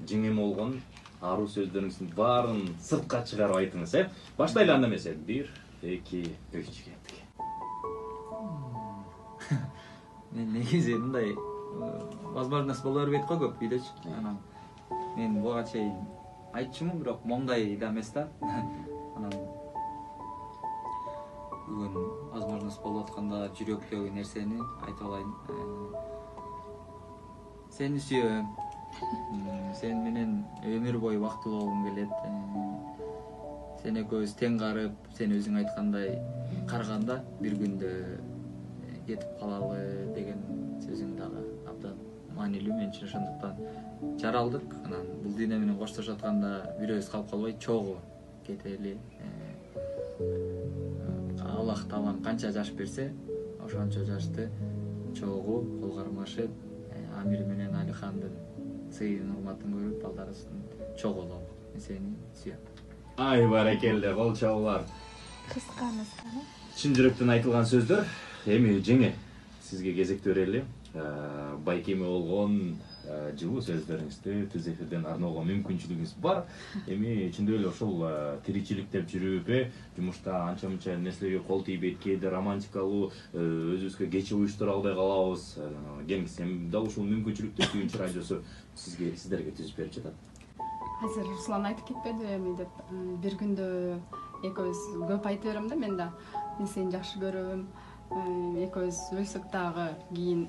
жеңем болгон аруу сөздөрүңүздүн баарын сыртка чыгарып айтыңыз, Баштайлы анда эмесе. 1, 2, 3 кеттик. Мен негизи мындай возможность боло бербейт го көп үйдөчү. Анан мен буга чейин айтчумун, бирок моңдай да эмес да. Анан бүгүн возможность болуп атканда жүрөктөгү нерсени айтып алайын. Сени сүйөм. Сен менен өмүр бою бактылуу болгум келет. Сен экөөбүз тең карып, сен өзүң айткандай карганда бир күндө кетип калалы деген сөзүң дагы абдан маанилүү мен үчүн. Ошондуктан жаралдык. Анан бул дүйнө менен коштошуп атканда бирөөбүз калып калбай чогуу кетели. Аллах Таалам канча жаш берсе, ошончо жашты чогуу кол кармашып, Амир менен Алихандын сыйын урматын көрүп, балдарыбыздын чогуу бололу. Мен сени сүйөм. Ай баракелде, кол чабуулар. Кысканысына. Чын жүрөктөн айтылган сөздөр. Эми жеңе, сизге кезекти берели. Байкеме болгон жылуу сөздөрүңүздү түз эфирден арноого мүмкүнчүлүгүңүз бар. Эми чындап эле ошол тиричиликтеп жүрүп, жумушта анча-мынча нерселерге кол тийбейт, кээде романтикалуу өзүбүзгө кече уюштура албай калабыз. Келиңиз, эми дал ушул мүмкүнчүлүктү Күйүнчү радиосу сиздерге түзүп берип жатат. Азыр Руслан айтып кетпеди эми деп, бир күндө экөөбүз көп айтып берем да, мен да. Мен сени жакшы көрөм. Экөөбүз өлсөк дагы кийин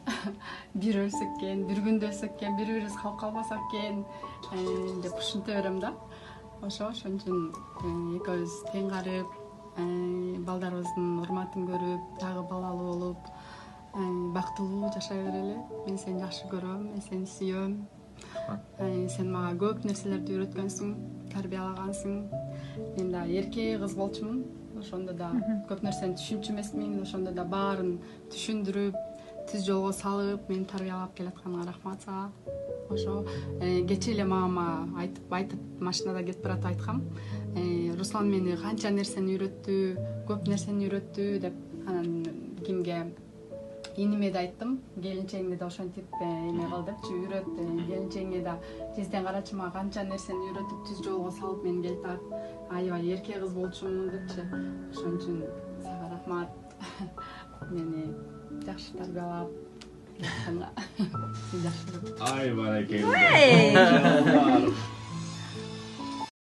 бир өлсөк экен, бир күндө өлсөк экен, бири-бирибиз калып калбасак экен деп ушинте берем да. Ошон үчүн экөөбүз тең карып, балдарыбыздын урматын көрүп, дагы балалуу болуп, бактылуу жашай берели. Мен сени жакшы көрөм, мен сени сүйөм. Сен мага көп нерселерди үйрөткөнсүң, тарбиялagансың. Мен да эрке кыз болчумун. Ошондо да көп нерсени түшүнчү эмесмин. Ошондо да баарын түшүндүрүп, түз жолго салып, мени тарбиялап келатканыңа рахмат сага. Ошо кечээ эле мама айтып машинада кетип баратып айткам. Руслан мени канча нерсени үйрөттү, көп нерсени үйрөттү деп. Анан кимге? Иниме да айттым. Келинчегиңди да ошентип эме кыл депчи, үйрөт. Келинчегиңе да тизден карачы, мага канча нерсени үйрөтүп, түз жолго салып мени келтат. Аябай эрке кыз болчумун депчи. Ошон үчүн сага рахмат. Мени жакшы тарбиялап келатканга. Сени жакшы көрөм. Ай баракелде.